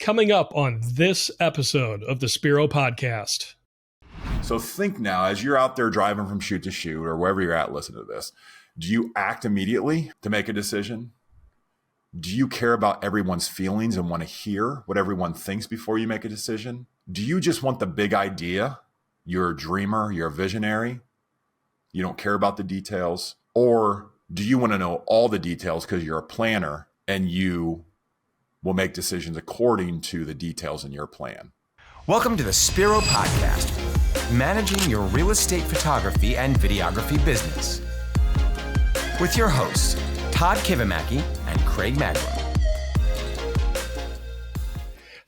coming up on this episode of the Spiro podcast. So think now, as you're out there driving from shoot to shoot or wherever you're at, listen to this. Do you act immediately to make a decision? Do you care about everyone's feelings and want to hear what everyone thinks before you make a decision? Do you just want the big idea? You're a dreamer, you're a visionary. You don't care about the details. Or do you want to know all the details because you're a planner and you will make decisions according to the details in your plan? Welcome to the Spiro podcast, managing your real estate photography and videography business. With your hosts, Todd Kivimaki and Craig Magrum.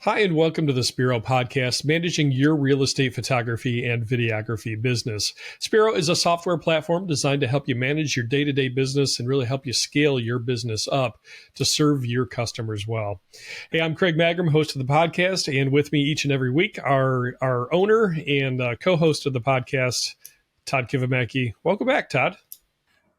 Hi, and welcome to the Spiro podcast, managing your real estate photography and videography business. Spiro is a software platform designed to help you manage your day-to-day business and really help you scale your business up to serve your customers well. Hey, I'm Craig Magrum, host of the podcast, and with me each and every week, our owner and co-host of the podcast, Todd Kivimaki. Welcome back, Todd.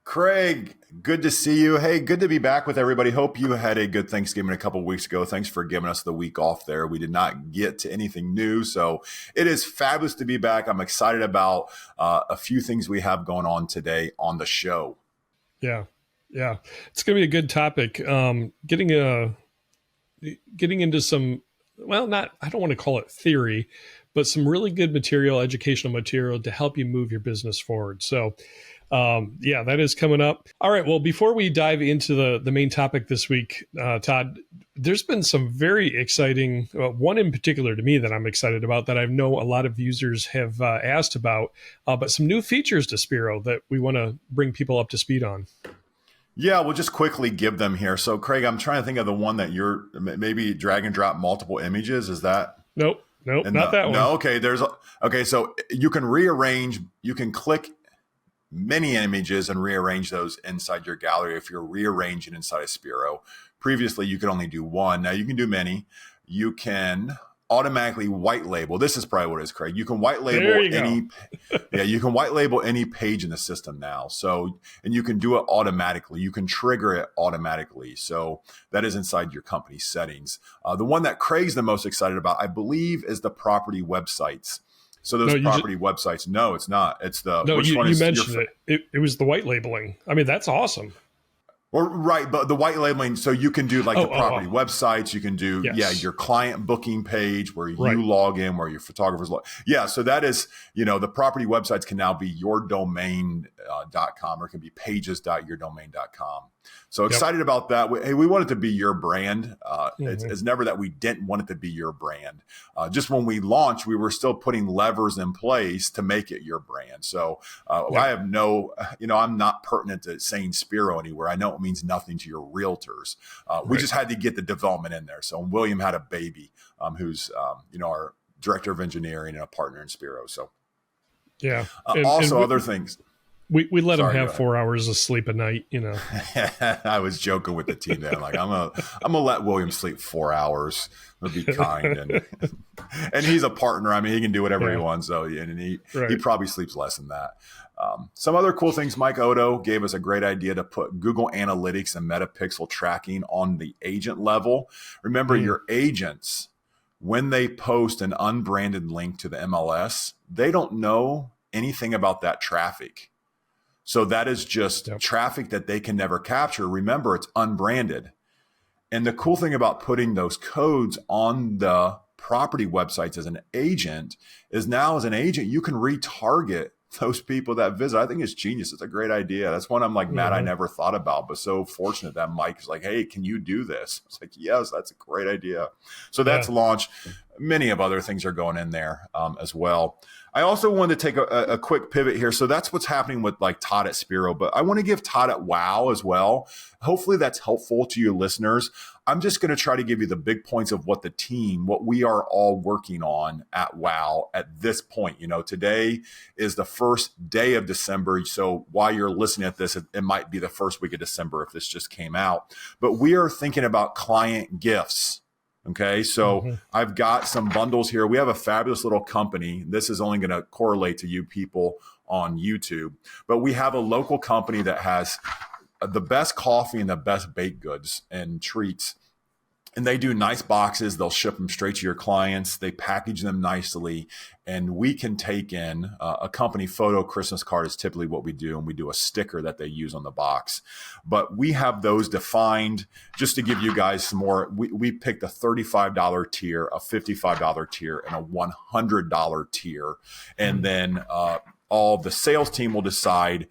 Craig, good to see you. Hey, good to be back with everybody. Hope you had a good Thanksgiving a couple of weeks ago. Thanks for giving us the week off there. We did not get to anything new, so it is fabulous to be back. I'm excited about a few things we have going on today on the show. Yeah. It's going to be a good topic. Getting into some, I don't want to call it theory, but some really good material, educational material to help you move your business forward. So that is coming up. All right. Well, before we dive into the main topic this week, Todd, there's been some very exciting, one in particular to me that I'm excited about that I know a lot of users have asked about, but some new features to Spiro that we want to bring people up to speed on. Yeah, we'll just quickly give them here. So, Craig, I'm trying to think of the one that you're maybe drag and drop multiple images. Is that? Nope, not that one. No, okay. So you can rearrange, you can click many images and rearrange those inside your gallery if you're rearranging inside of Spiro. Previously, you could only do one. Now you can do many. You can automatically white label. This is probably what it is, Craig. You can white label you can white label any page in the system now. So, and you can do it automatically. You can trigger it automatically. So that is inside your company settings. The one that Craig's the most excited about, I believe, is the property websites. So those property websites, no, it's not. It's the you mentioned it. It was the white labeling. I mean, that's awesome. Or right, but the white labeling, so you can do like the property websites. You can do your client booking page where you log in, where your photographers log. Yeah, so that is the property websites can now be yourdomain.com or it can be pages.yourdomain.com. So excited about that. We want it to be your brand. It's never that we didn't want it to be your brand. Just when we launched, we were still putting levers in place to make it your brand. So I have I'm not pertinent to saying Spiro anywhere. I know it means nothing to your realtors. We just had to get the development in there. So William had a baby who's our director of engineering and a partner in Spiro. So other things. We let him have 4 hours of sleep a night, I was joking with the team then. Like I'm gonna let William sleep 4 hours. I'll be kind and he's a partner. I mean, he can do whatever he wants. So he probably sleeps less than that. Some other cool things. Mike Odo gave us a great idea to put Google Analytics and Metapixel tracking on the agent level. Remember, your agents, when they post an unbranded link to the MLS, they don't know anything about that traffic. So that is just traffic that they can never capture. Remember, it's unbranded. And the cool thing about putting those codes on the property websites as an agent is now as an agent, you can retarget those people that visit. I think it's genius. It's a great idea. That's one I'm like, Matt, I never thought about, but so fortunate that Mike is like, hey, can you do this? It's like, yes, that's a great idea. So that's launched. Many of other things are going in there as well. I also wanted to take a quick pivot here. So that's what's happening with like Todd at Spiro, but I want to give Todd at WOW as well. Hopefully that's helpful to your listeners. I'm just going to try to give you the big points of what we are all working on at WOW at this point. Today is the first day of December. So while you're listening at this, it might be the first week of December if this just came out. But we are thinking about client gifts. Okay, so I've got some bundles here. We have a fabulous little company. This is only going to correlate to you people on YouTube. But we have a local company that has the best coffee and the best baked goods and treats And they do nice boxes. They'll ship them straight to your clients. They package them nicely. And we can take in a company photo. Christmas card is typically what we do. And we do a sticker that they use on the box. But we have those defined. Just to give you guys some more, we picked a $35 tier, a $55 tier, and a $100 tier. And then all the sales team will decide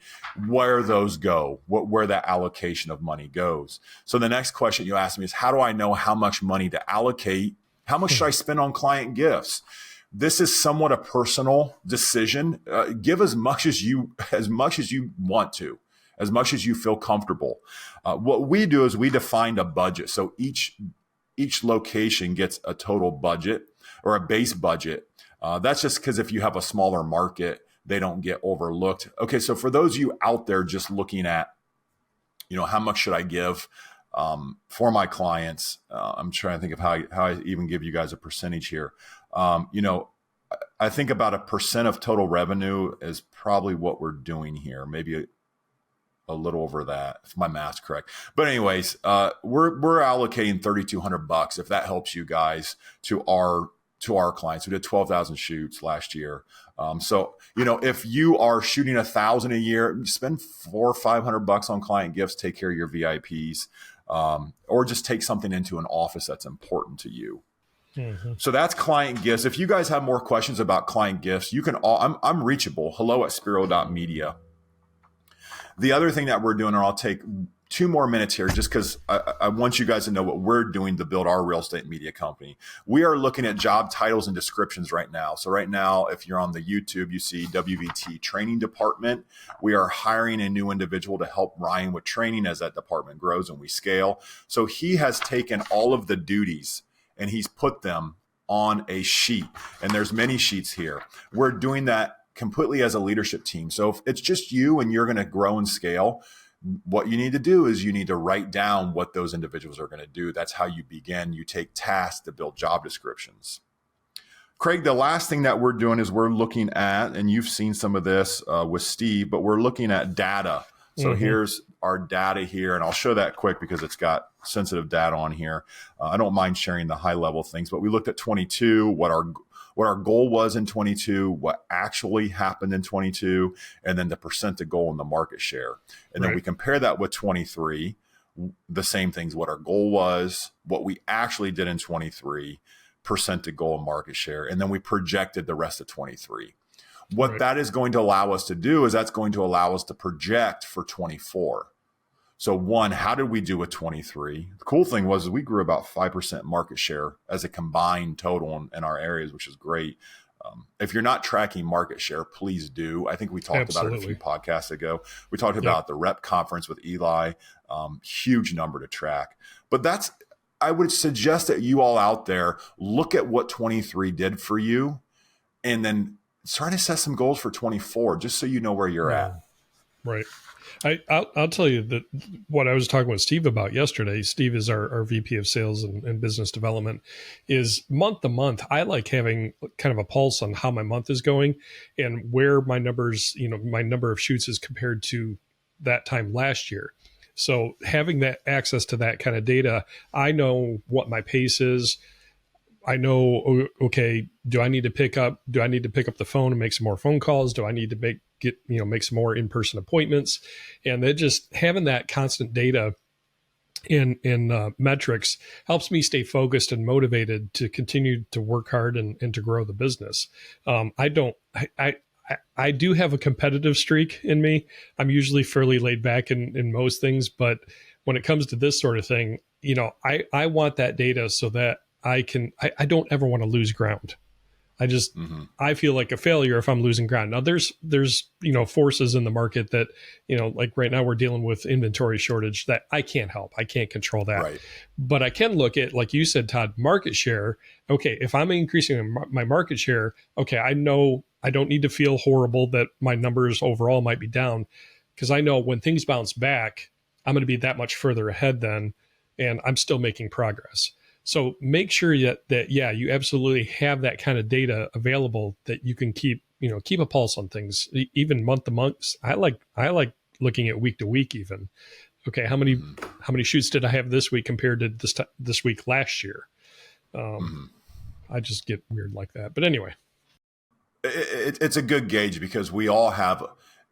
where those go, where that allocation of money goes. So the next question you ask me is, how do I know how much money to allocate? How much should I spend on client gifts? This is somewhat a personal decision. Give as much as you want to, as much as you feel comfortable. What we do is we defined a budget. So each location gets a total budget or a base budget. That's just because if you have a smaller market, they don't get overlooked. Okay, so for those of you out there just looking at, how much should I give for my clients? I'm trying to think of how I even give you guys a percentage here. I think about 1% of total revenue is probably what we're doing here. Maybe a little over that, if my math's correct. But anyways, we're allocating $3,200 if that helps you guys to our clients. We did 12,000 shoots last year. So if you are shooting 1,000 a year, spend $400 or $500 on client gifts, take care of your VIPs, or just take something into an office that's important to you. Mm-hmm. So that's client gifts. If you guys have more questions about client gifts, you can I'm reachable. hello@spiro.media. The other thing that we're doing, and I'll take 2 more minutes here just because I want you guys to know what we're doing to build our real estate media company. We are looking at job titles and descriptions right now. So right now, if you're on the YouTube, you see WVT training department. We are hiring a new individual to help Ryan with training as that department grows and we scale. So he has taken all of the duties and he's put them on a sheet. And there's many sheets here. We're doing that completely as a leadership team. So if it's just you and you're going to grow and scale, what you need to do is you need to write down what those individuals are going to do. That's how you begin. You take tasks to build job descriptions. Craig, the last thing that we're doing is we're looking at, and you've seen some of this with Steve, but we're looking at data. So here's our data here, and I'll show that quick because it's got sensitive data on here. I don't mind sharing the high level things, but we looked at 22, what our goal was in 22, what actually happened in 22, and then the percent to goal in the market share. And then we compare that with 23, the same things, what our goal was, what we actually did in 23, percent to goal in market share, and then we projected the rest of 23. What that is going to allow us to do is that's going to allow us to project for 24. So one, how did we do with 23? The cool thing was we grew about 5% market share as a combined total in our areas, which is great. If you're not tracking market share, please do. I think we talked about it a few podcasts ago. We talked about the rep conference with Eli, huge number to track. But I would suggest that you all out there look at what 23 did for you and then try to set some goals for 24, just so you know where you're at. Right. I'll tell you that what I was talking with Steve about yesterday. Steve is our VP of sales and business development. Is month to month, I like having kind of a pulse on how my month is going and where my numbers, my number of shoots is compared to that time last year. So having that access to that kind of data, I know what my pace is. I know, okay, do I need to pick up the phone and make some more phone calls? Do I need to make some more in-person appointments? And then just having that constant data in metrics helps me stay focused and motivated to continue to work hard and to grow the business. I do have a competitive streak in me. I'm usually fairly laid back in most things, but when it comes to this sort of thing, I want that data so that I don't ever want to lose ground. I feel like a failure if I'm losing ground. Now there's forces in the market that, like right now we're dealing with inventory shortage that I can't help. I can't control that. Right. But I can look at, like you said, Todd, market share. Okay. If I'm increasing my market share, okay, I know I don't need to feel horrible that my numbers overall might be down, because I know when things bounce back, I'm going to be that much further ahead then, and I'm still making progress. So make sure that you absolutely have that kind of data available that you can keep a pulse on things, even month to month. I like looking at week to week even. Okay, how many shoots did I have this week compared to this week last year? I just get weird like that. But anyway, it's a good gauge because we all have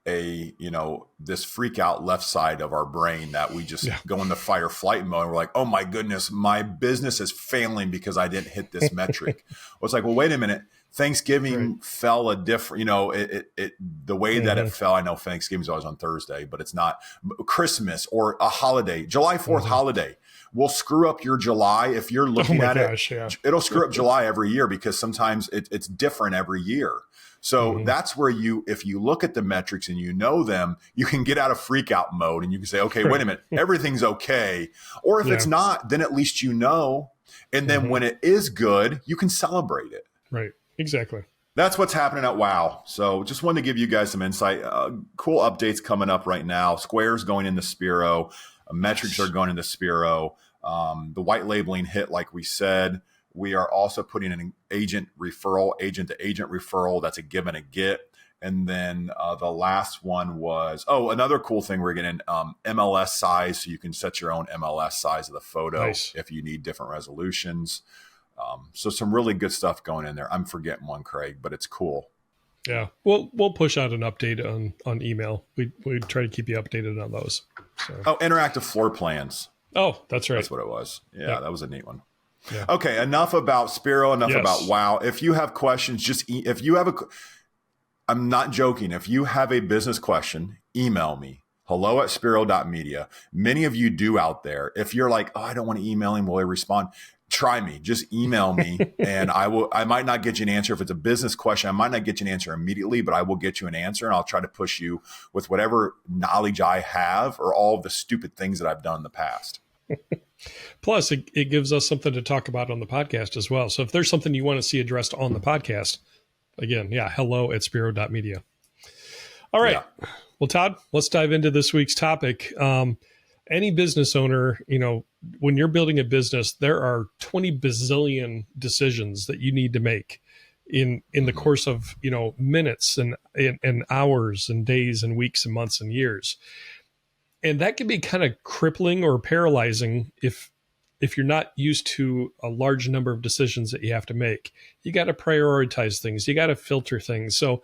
this freak out left side of our brain that we just go into fight or flight mode. And we're like, oh my goodness, my business is failing because I didn't hit this metric. Well, it's like, well, wait a minute. Thanksgiving fell a different, the way that it fell. I know Thanksgiving's always on Thursday, but it's not. Christmas or a holiday, July 4th holiday will screw up your July. If you're looking at it, it'll screw up July every year because sometimes it's different every year. So that's where if you look at the metrics and you know them, you can get out of freak out mode and you can say, okay, wait a minute, everything's okay. Or if it's not, then at least you know. And then when it is good, you can celebrate it. Right. Exactly. That's what's happening at WOW. So just wanted to give you guys some insight. Cool updates coming up right now. Squares going into Spiro. Metrics are going into Spiro. The white labeling hit, like we said. We are also putting an agent to agent referral. That's a give and a get. And then the last one was, another cool thing we're getting MLS size. So you can set your own MLS size of the photo if you need different resolutions. So some really good stuff going in there. I'm forgetting one, Craig, but it's cool. Yeah. We'll push out an update on email. We try to keep you updated on those. So. Interactive floor plans. Oh, that's right. That's what it was. Yeah. That was a neat one. Yeah. Okay. Enough about Spiro, enough about WOW. If you have questions, I'm not joking. If you have a business question, email me. hello@spiro.media. Many of you do out there. If you're like, I don't want to email him, will he respond? Try me. Just email me and I might not get you an answer. If it's a business question, I might not get you an answer immediately, but I will get you an answer and I'll try to push you with whatever knowledge I have or all of the stupid things that I've done in the past. Plus, it gives us something to talk about on the podcast as well. So if there's something you want to see addressed on the podcast, again, hello@spiro.media. All right. Yeah. Well, Todd, let's dive into this week's topic. Any business owner, when you're building a business, there are 20 bazillion decisions that you need to make in the course of, minutes and hours and days and weeks and months and years. And that can be kind of crippling or paralyzing if you're not used to a large number of decisions that you have to make. You got to prioritize things. You got to filter things. So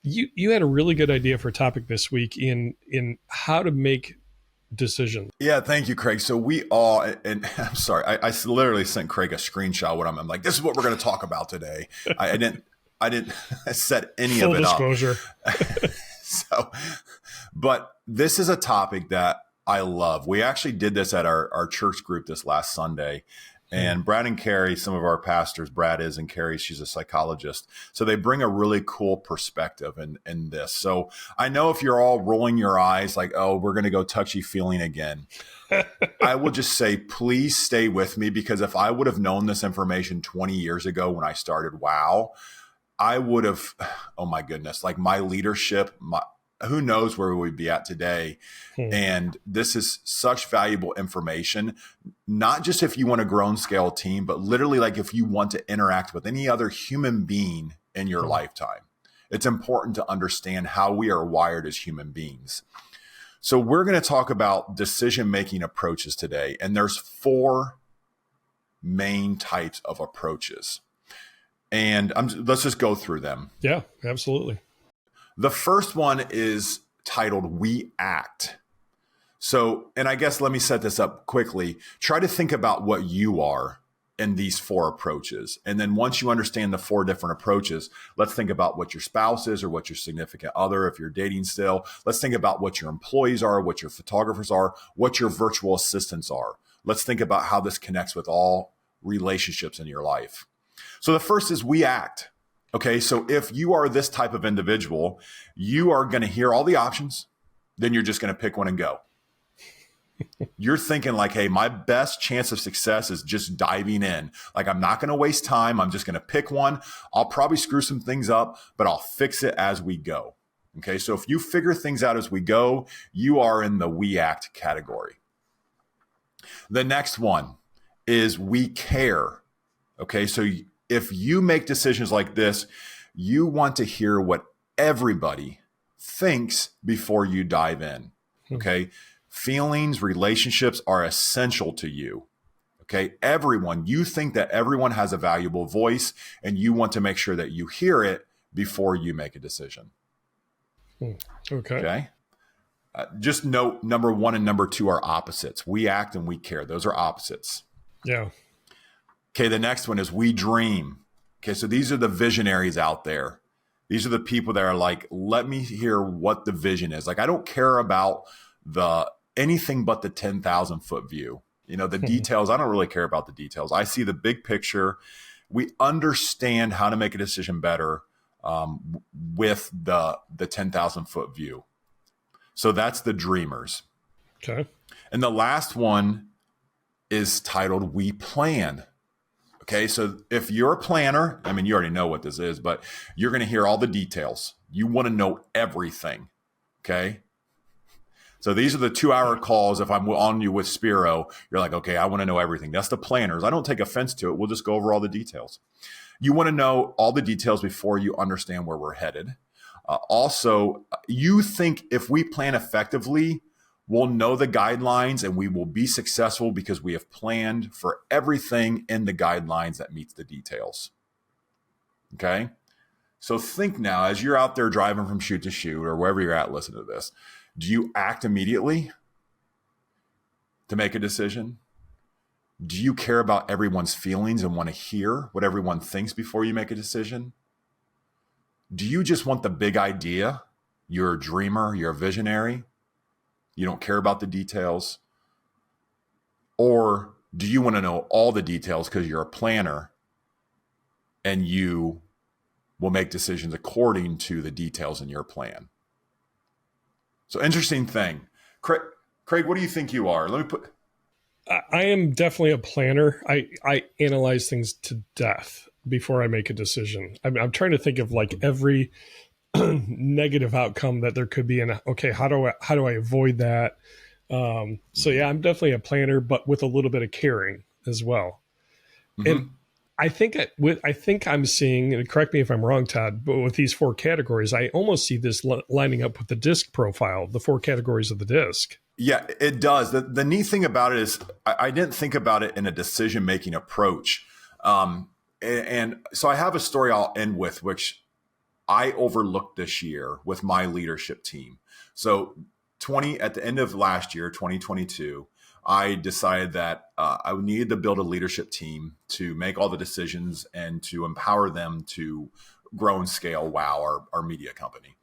you had a really good idea for a topic this week in how to make decisions. Yeah, thank you, Craig. So we all, and I'm sorry, I literally sent Craig a screenshot when I'm like, this is what we're going to talk about today. I didn't set any Full of it disclosure. up. But this is a topic that I love. We actually did this at our church group this last Sunday. And Brad and Carrie, some of our pastors, Brad is, and Carrie, she's a psychologist. So they bring a really cool perspective in this. So I know if you're all rolling your eyes like, oh, we're going to go touchy-feeling again. I will just say, please stay with me, because if I would have known this information 20 years ago when I started WOW, I would have, oh my goodness, like my leadership, who knows where we'd be at today. And this is such valuable information, not just if you want to grow and scale a team, but literally like if you want to interact with any other human being in your lifetime. It's important to understand how we are wired as human beings. So we're going to talk about decision-making approaches today. And there's 4 main types of approaches. And let's just go through them. Yeah, absolutely. The first one is titled We Act. So, and I guess let me set this up quickly. Try to think about what you are in these 4 approaches. And then once you understand the 4 different approaches, let's think about what your spouse is or what your significant other, if you're dating still. Let's think about what your employees are, what your photographers are, what your virtual assistants are. Let's think about how this connects with all relationships in your life. So the first is we act. Okay, so if you are this type of individual, you are going to hear all the options, then you're just going to pick one and go. You're thinking like, hey, my best chance of success is just diving in. Like, I'm not going to waste time. I'm just going to pick one. I'll probably screw some things up, but I'll fix it as we go. Okay, so if you figure things out as we go, you are in the we act category. The next one is we care. Okay, so if you make decisions like this, you want to hear what everybody thinks before you dive in. Okay. Feelings, relationships are essential to you. Okay. Everyone, you think that everyone has a valuable voice, and you want to make sure that you hear it before you make a decision. Okay. Just note number 1 and number 2 are opposites. We act and we care. Those are opposites. Yeah. Okay. The next one is we dream. Okay. So these are the visionaries out there. These are the people that are like, let me hear what the vision is. Like, I don't care about anything but the 10,000 foot view. The details, I don't really care about the details. I see the big picture. We understand how to make a decision better with the 10,000 foot view. So that's the dreamers. Okay. And the last one is titled We Plan. Okay. So if you're a planner, I mean, you already know what this is, but you're going to hear all the details. You want to know everything. Okay. So these are the 2-hour calls. If I'm on you with Spiro, you're like, okay, I want to know everything. That's the planners. I don't take offense to it. We'll just go over all the details. You want to know all the details before you understand where we're headed. Also, you think if we plan effectively, we'll know the guidelines and we will be successful because we have planned for everything in the guidelines that meets the details. Okay? So think now, as you're out there driving from shoot to shoot or wherever you're at, listen to this. Do you act immediately to make a decision? Do you care about everyone's feelings and want to hear what everyone thinks before you make a decision? Do you just want the big idea? You're a dreamer, you're a visionary. You don't care about the details. Or do you want to know all the details because you're a planner and you will make decisions according to the details in your plan? So interesting thing. Craig, what do you think you are? I am definitely a planner. I analyze things to death before I make a decision. I'm trying to think of like every negative outcome that there could be, and okay, how do I avoid that? So yeah, I'm definitely a planner, but with a little bit of caring as well. Mm-hmm. And I think I'm seeing, and correct me if I'm wrong, Todd, but with these 4 categories, I almost see this lining up with the DISC profile, the 4 categories of the DISC. Yeah, it does. The neat thing about it is I didn't think about it in a decision-making approach. And so I have a story I'll end with, which I overlooked this year with my leadership team. So at the end of last year, 2022, I decided that I needed to build a leadership team to make all the decisions and to empower them to grow and scale WOW, our media company.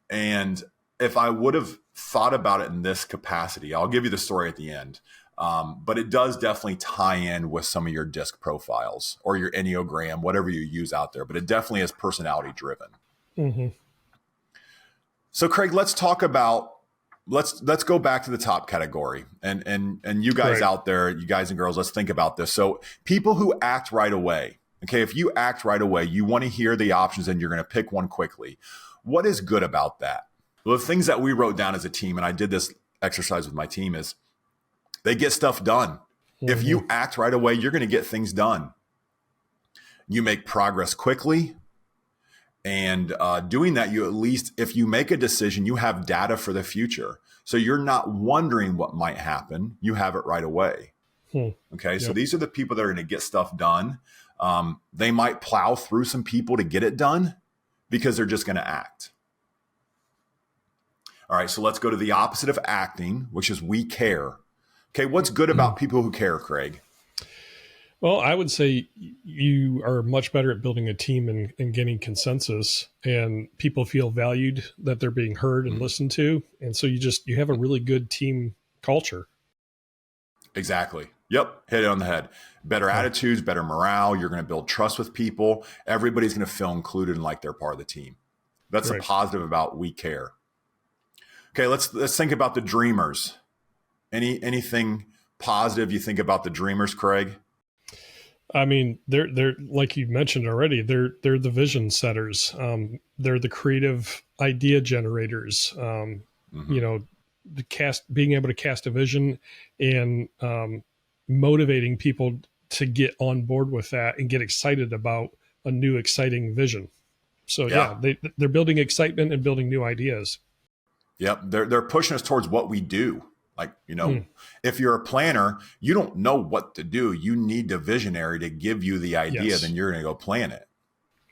And if I would have thought about it in this capacity, I'll give you the story at the end, but it does definitely tie in with some of your DISC profiles or your Enneagram, whatever you use out there, but it definitely is personality driven. Mm-hmm. So Craig, let's talk about let's go back to the top category and you guys out there, you guys and girls, let's think about this. So people who act right away. Okay. If you act right away, you want to hear the options and you're going to pick one quickly. What is good about that? Well, the things that we wrote down as a team, and I did this exercise with my team, is they get stuff done. Mm-hmm. If you act right away, you're going to get things done. You make progress quickly. And doing that, you at least, if you make a decision, you have data for the future. So you're not wondering what might happen. You have it right away. Okay. Yep. So these are the people that are going to get stuff done. They might plow through some people to get it done because they're just going to act. All right. So let's go to the opposite of acting, which is we care. Okay. What's good about people who care, Craig? Well, I would say you are much better at building a team and getting consensus, and people feel valued, that they're being heard and listened to. And so you have a really good team culture. Exactly. Yep. Hit it on the head. Better attitudes, better morale. You're going to build trust with people. Everybody's going to feel included and like they're part of the team. That's a positive about we care. Okay. Let's think about the dreamers. Anything positive you think about the dreamers, Craig? I mean, they're like you mentioned already. They're the vision setters. They're the creative idea generators. You know, being able to cast a vision and motivating people to get on board with that and get excited about a new exciting vision. So they're building excitement and building new ideas. Yep, they're pushing us towards what we do. Like, if you're a planner, you don't know what to do. You need a visionary to give you the idea. Yes. Then you're going to go plan it.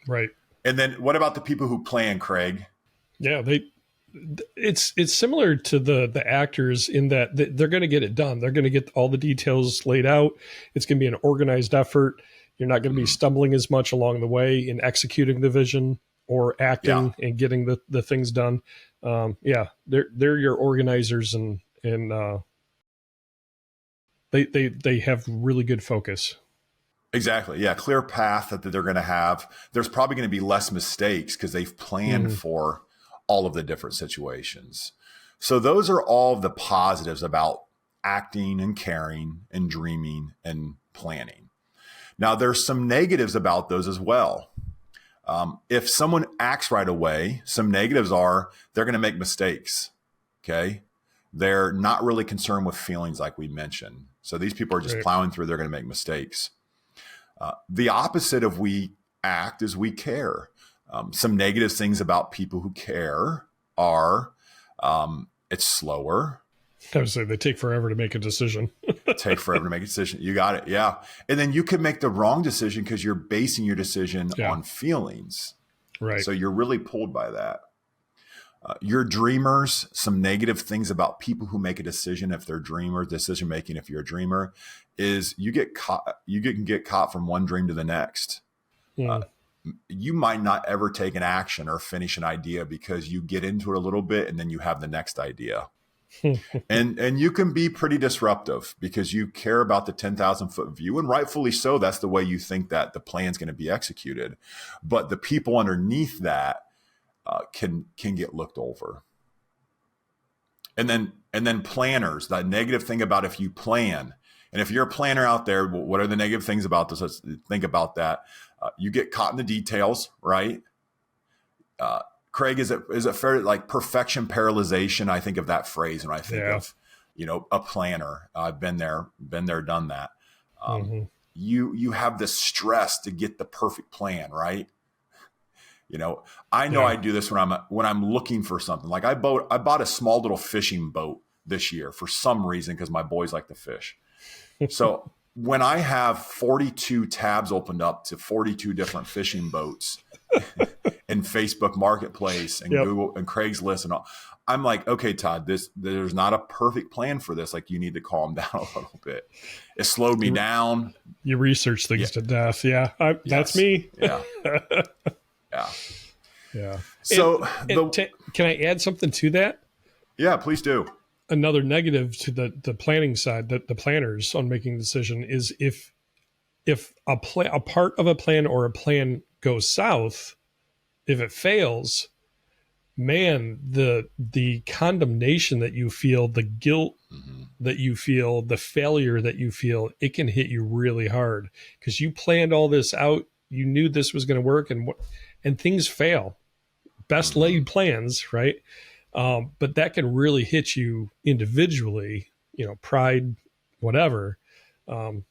Right. And then what about the people who plan, Craig? Yeah, it's similar to the actors in that they're going to get it done. They're going to get all the details laid out. It's going to be an organized effort. You're not going to be stumbling as much along the way in executing the vision or acting and getting the things done. They're your organizers and they have really good focus. Exactly. Yeah. Clear path that they're going to have. There's probably going to be less mistakes because they've planned for all of the different situations. So those are all the positives about acting and caring and dreaming and planning. Now there's some negatives about those as well. If someone acts right away, some negatives are they're going to make mistakes. Okay. They're not really concerned with feelings like we mentioned. So these people are just plowing through. They're going to make mistakes. The opposite of we act is we care. Some negative things about people who care are it's slower. I would say they take forever to make a decision. Take forever to make a decision. You got it. Yeah. And then you could make the wrong decision because you're basing your decision on feelings. Right. So you're really pulled by that. You're dreamers. Some negative things about people who make a decision if they're dreamers, decision making if you're a dreamer, is you get caught. You can get caught from one dream to the next. You might not ever take an action or finish an idea because you get into it a little bit and then you have the next idea. and you can be pretty disruptive because you care about the 10,000 foot view, and rightfully so. That's the way you think that the plan's going to be executed. But the people underneath that can get looked over. And then planners, that negative thing about if you plan, and if you're a planner out there, what are the negative things about this? Let's think about that. You get caught in the details, right? Craig, is it fair, like perfection paralyzation? I think of that phrase when I think of, a planner. I've been there, done that. You have this stress to get the perfect plan, right? I know I do this when I'm looking for something. Like I bought a small little fishing boat this year for some reason because my boys like to fish. So when I have 42 tabs opened up to 42 different fishing boats in Facebook Marketplace and Google and Craigslist and all, I'm like, okay, Todd, there's not a perfect plan for this. Like you need to calm down a little bit. It slowed me down. You research things to death. Yeah. That's me. Yeah. Yeah. So can I add something to that? Yeah, please do. Another negative to the planning side, that the planners on making a decision is if a part of a plan or a plan goes south, if it fails, man, the condemnation that you feel, the guilt that you feel, the failure that you feel, it can hit you really hard because you planned all this out. You knew this was going to work and things fail. Best laid plans, right? But that can really hit you individually, pride, whatever. I'm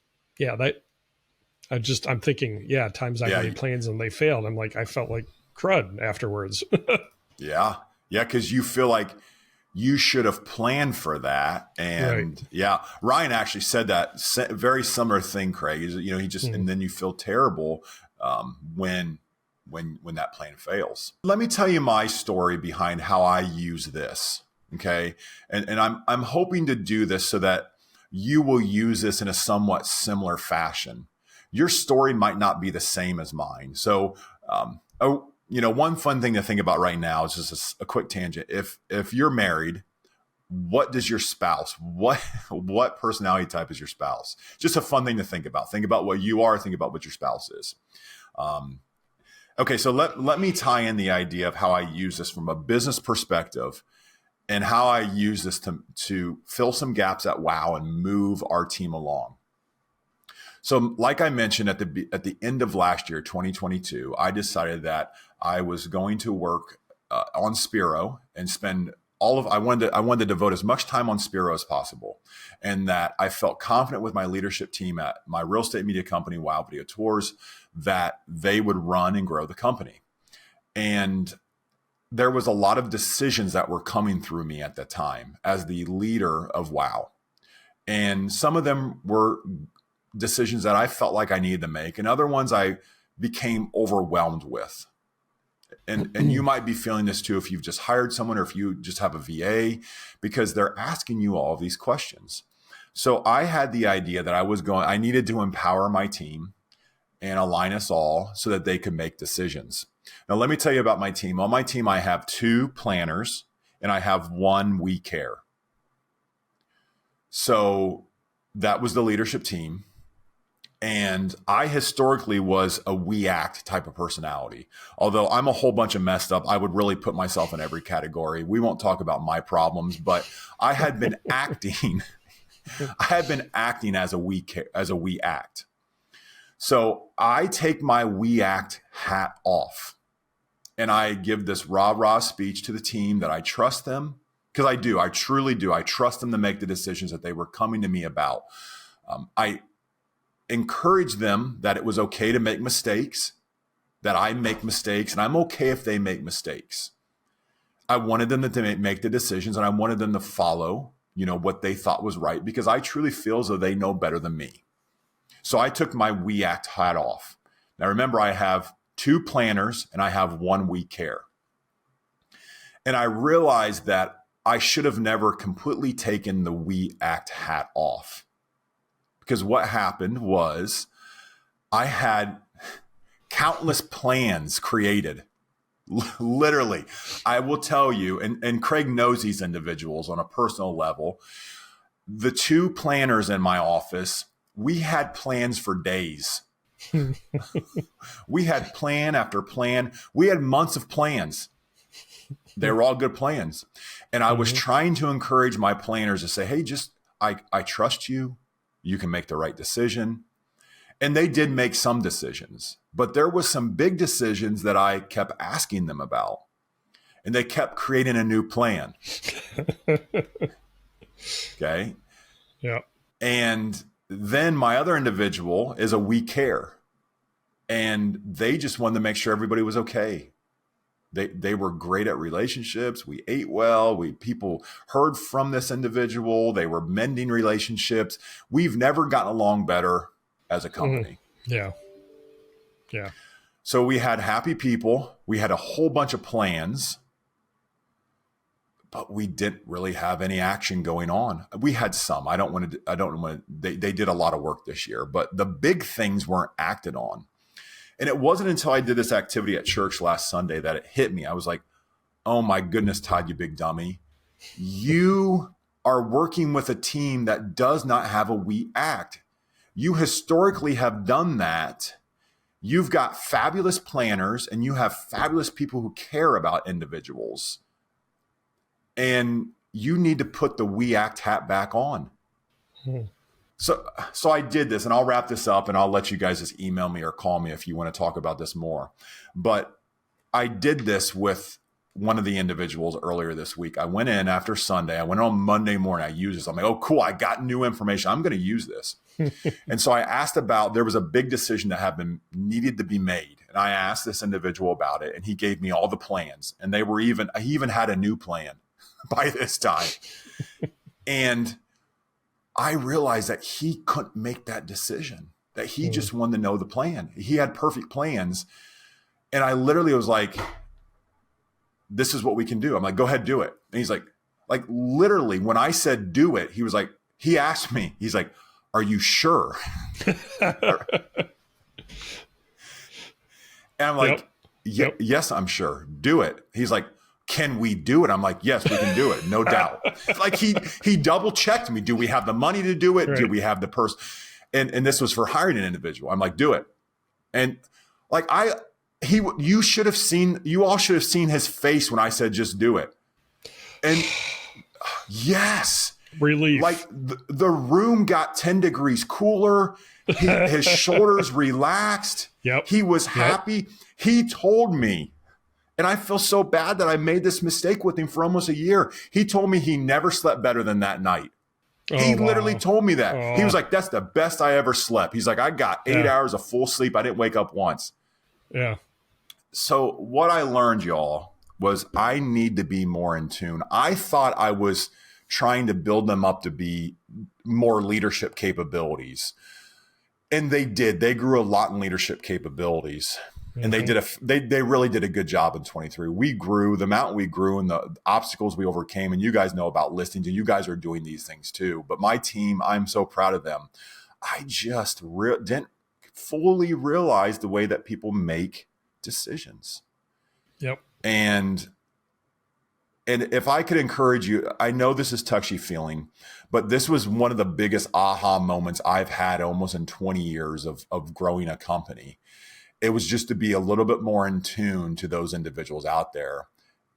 thinking, times I made plans and they failed. I'm like, I felt like crud afterwards. Yeah. Cause you feel like you should have planned for that. And Ryan actually said that very similar thing, Craig, is, he just, and then you feel terrible, when that plan fails. Let me tell you my story behind how I use this. Okay. And I'm hoping to do this so that you will use this in a somewhat similar fashion. Your story might not be the same as mine. So, one fun thing to think about right now is just a quick tangent. If you're married, what does your spouse, what personality type is your spouse? Just a fun thing to think about. Think about what you are, think about what your spouse is. Okay, so let me tie in the idea of how I use this from a business perspective and how I use this to fill some gaps at WOW and move our team along. So like I mentioned at the end of last year, 2022, I decided that I was going to work on Spiro and spend I wanted to devote as much time on Spiro as possible. And that I felt confident with my leadership team at my real estate media company, WOW Video Tours, that they would run and grow the company. And there was a lot of decisions that were coming through me at the time as the leader of WOW. And some of them were decisions that I felt like I needed to make, and other ones I became overwhelmed with. And you might be feeling this too if you've just hired someone or if you just have a VA, because they're asking you all of these questions. So I had the idea that I needed to empower my team and align us all so that they could make decisions. Now, let me tell you about my team. On my team, I have 2 planners and I have 1 we care. So that was the leadership team. And I historically was a we act type of personality. Although I'm a whole bunch of messed up, I would really put myself in every category. We won't talk about my problems, but I had been acting. I had been acting as a we act. So I take my we act hat off and I give this rah-rah speech to the team that I trust them, because I truly do. I trust them to make the decisions that they were coming to me about. I encourage them that it was okay to make mistakes, that I make mistakes, and I'm okay if they make mistakes. I wanted them to make the decisions, and I wanted them to follow, what they thought was right, because I truly feel as though they know better than me. So I took my we act hat off. Now remember, I have 2 planners and I have 1 we care. And I realized that I should have never completely taken the we act hat off. Because what happened was I had countless plans created. Literally, I will tell you, and Craig knows these individuals on a personal level. The 2 planners in my office, we had plans for days. We had plan after plan. We had months of plans. They were all good plans. And I was trying to encourage my planners to say, hey, I trust you. You can make the right decision. And they did make some decisions, but there was some big decisions that I kept asking them about, and they kept creating a new plan. Okay. Yeah. And then my other individual is a we care, and they just wanted to make sure everybody was okay. They were great at relationships. We ate well. People heard from this individual. They were mending relationships. We've never gotten along better as a company. Yeah. Yeah. So we had happy people. We had a whole bunch of plans, but we didn't really have any action going on. We had some. They did a lot of work this year, but the big things weren't acted on. And it wasn't until I did this activity at church last Sunday that it hit me. I was like, oh my goodness, Todd, you big dummy. You are working with a team that does not have a we act. You historically have done that. You've got fabulous planners and you have fabulous people who care about individuals. And you need to put the we act hat back on. So I did this, and I'll wrap this up and I'll let you guys just email me or call me if you want to talk about this more. But I did this with one of the individuals earlier this week. I went in after Sunday. I went on Monday morning. I used this. I'm like, oh, cool. I got new information. I'm going to use this. And so I asked there was a big decision that needed to be made. And I asked this individual about it, and he gave me all the plans. And he even had a new plan by this time. And I realized that he couldn't make that decision, that he just wanted to know the plan. He had perfect plans. And I literally was like, this is what we can do. I'm like, go ahead, do it. And he's like literally when I said do it, he was like, he asked me, he's like, are you sure? And I'm like, yes, I'm sure. Do it. He's like, can we do it? I'm like, yes, we can do it. No doubt. Like he double checked me. Do we have the money to do it? Right. Do we have the person? And this was for hiring an individual. I'm like, do it. And like, you all should have seen his face when I said, just do it. And yes, relief. Like the room got 10 degrees cooler. His shoulders relaxed. Yep. He was happy. Yep. He told me, and I feel so bad that I made this mistake with him for almost a year. He told me he never slept better than that night. He literally told me that. He was like, that's the best I ever slept. He's like, I got 8 hours of full sleep. I didn't wake up once. Yeah. So what I learned, y'all, was I need to be more in tune. I thought I was trying to build them up to be more leadership capabilities. And they did. They grew a lot in leadership capabilities. And they really did a good job in 23. We grew, the amount we grew and the obstacles we overcame. And you guys know about listings, and you guys are doing these things too. But my team, I'm so proud of them. I just didn't fully realize the way that people make decisions. Yep. And if I could encourage you, I know this is touchy feeling, but this was one of the biggest aha moments I've had almost in 20 years of growing a company. It was just to be a little bit more in tune to those individuals out there.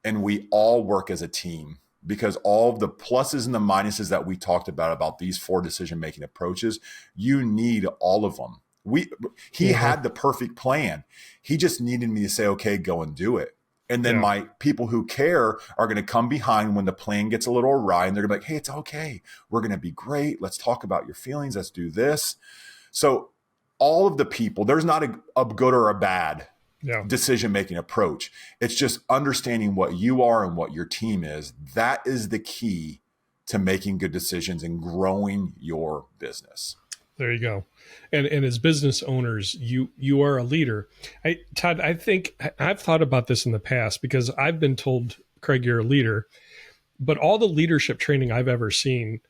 And we all work as a team, because all of the pluses and the minuses that we talked about these 4 decision-making approaches, you need all of them. He had the perfect plan. He just needed me to say, okay, go and do it. And then my people who care are going to come behind when the plan gets a little awry, and they're going to be like, hey, it's okay. We're going to be great. Let's talk about your feelings. Let's do this. So all of the people, there's not a good or a bad decision-making approach. It's just understanding what you are and what your team is. That is the key to making good decisions and growing your business. There you go. And as business owners, you are a leader. Todd, I think I've thought about this in the past, because I've been told, Craig, you're a leader, but all the leadership training I've ever seen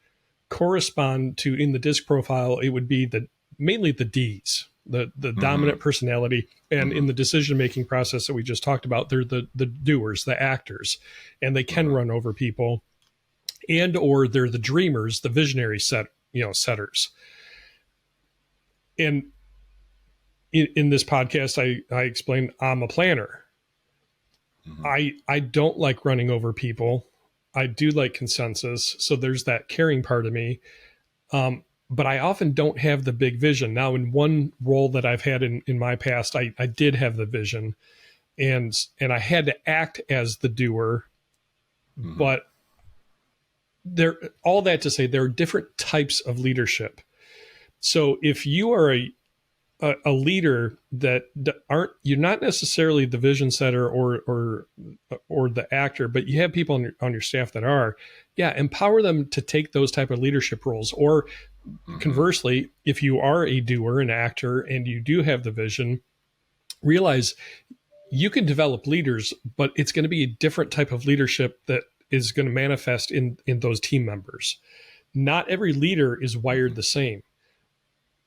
correspond to, in the DISC profile, it would be mainly the Ds, the dominant personality. And in the decision-making process that we just talked about, they're the doers, the actors, and they can run over people, and, or they're the dreamers, the visionary setters. And in this podcast, I explained I'm a planner. I don't like running over people. I do like consensus. So there's that caring part of me. But I often don't have the big vision. Now, in one role that I've had in my past, I did have the vision, and I had to act as the doer. But all that to say, there are different types of leadership. So if you are a leader that you're not necessarily the vision setter or the actor, but you have people on your staff that are, empower them to take those type of leadership roles. Or conversely, if you are a doer, an actor, and you do have the vision, realize you can develop leaders, but it's going to be a different type of leadership that is going to manifest in those team members. Not every leader is wired the same.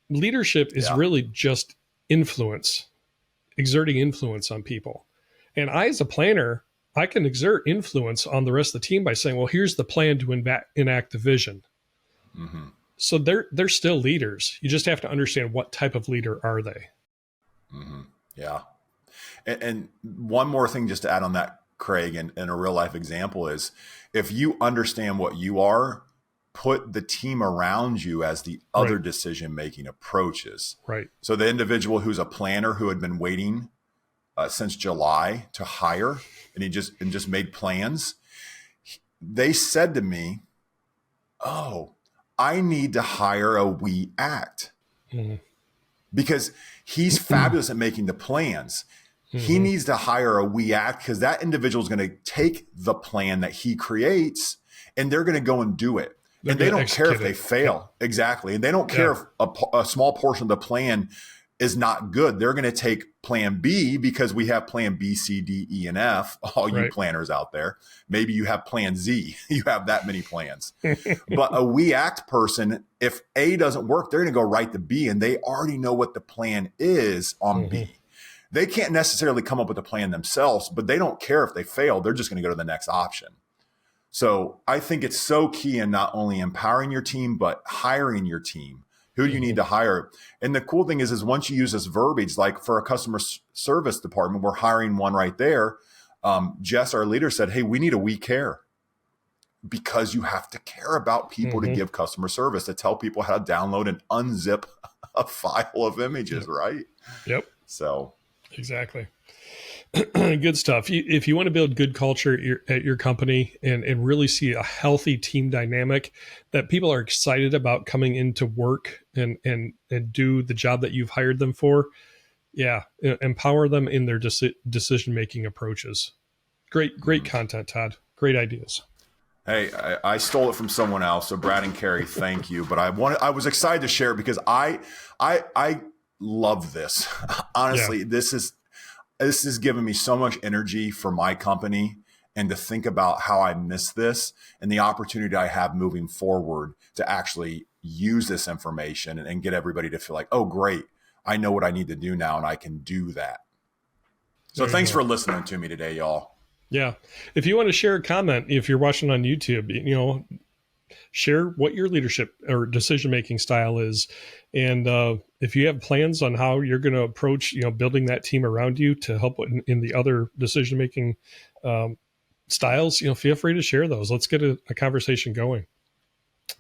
Leadership is really just influence, exerting influence on people. And I, as a planner, I can exert influence on the rest of the team by saying, well, here's the plan to enact the vision. So they're still leaders. You just have to understand what type of leader are they. Yeah. And one more thing just to add on that, Craig, and a real life example is, if you understand what you are, put the team around you as the other decision-making approaches. Right. So the individual who's a planner who had been waiting since July to hire, and he just made plans, they said to me, oh, I need to hire a we act, because he's fabulous at making the plans. He needs to hire a we act, because that individual is going to take the plan that he creates and they're going to go and do it. And they don't care if they fail. Exactly. And they don't care if a small portion of the plan is not good. They're going to take plan B, because we have plan B, C, D, E, and F, all you planners out there. Maybe you have plan Z. You have that many plans. But a we act person, if A doesn't work, they're going to go right to B, and they already know what the plan is on B. They can't necessarily come up with a plan themselves, but they don't care if they fail. They're just going to go to the next option. So I think it's so key in not only empowering your team, but hiring your team. Who do you need to hire? And the cool thing is once you use this verbiage, like for a customer service department, we're hiring one right there. Jess, our leader, said, hey, we need a we care, because you have to care about people to give customer service, to tell people how to download and unzip a file of images, right? Yep. So exactly. Good stuff. If you want to build good culture at your company and really see a healthy team dynamic that people are excited about coming into work and do the job that you've hired them for, empower them in their decision-making approaches. Great content, Todd. Great ideas. Hey, I stole it from someone else. So Brad and Carrie, thank you. But I was excited to share it because I love this. Honestly, this is giving me so much energy for my company, and to think about how I missed this and the opportunity I have moving forward to actually use this information and get everybody to feel like, oh, great, I know what I need to do now and I can do that. So thanks for listening to me today, y'all. Yeah. If you want to share a comment, if you're watching on YouTube, share what your leadership or decision-making style is. And if you have plans on how you're going to approach, building that team around you to help in the other decision-making styles, feel free to share those. Let's get a conversation going.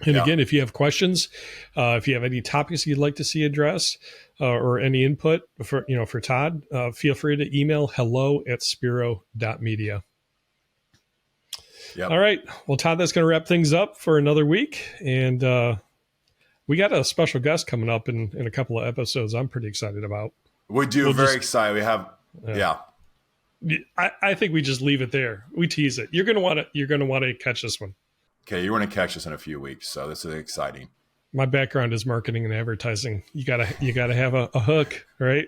And again, if you have questions, if you have any topics you'd like to see addressed or any input for Todd, feel free to email hello@spiro.media. Yep. All right. Well, Todd, that's going to wrap things up for another week. And we got a special guest coming up in a couple of episodes I'm pretty excited about. We do. Very excited. We have, I think we just leave it there. We tease it. You're going to want to catch this one. Okay, you're going to catch us in a few weeks, so this is exciting. My background is marketing and advertising. You gotta have a hook, right?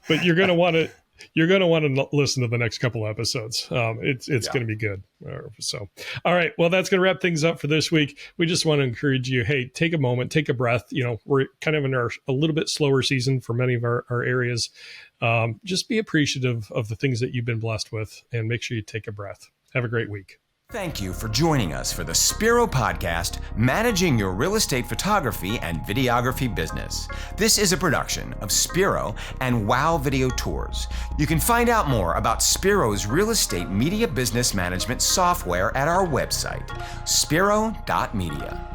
But you're going to want to listen to the next couple episodes. It's going to be good. So, all right. Well, that's going to wrap things up for this week. We just want to encourage you. Hey, take a moment, take a breath. We're kind of in a little bit slower season for many of our areas. Just be appreciative of the things that you've been blessed with, and make sure you take a breath. Have a great week. Thank you for joining us for the Spiro Podcast, Managing Your Real Estate Photography and Videography Business. This is a production of Spiro and Wow Video Tours. You can find out more about Spiro's real estate media business management software at our website, spiro.media.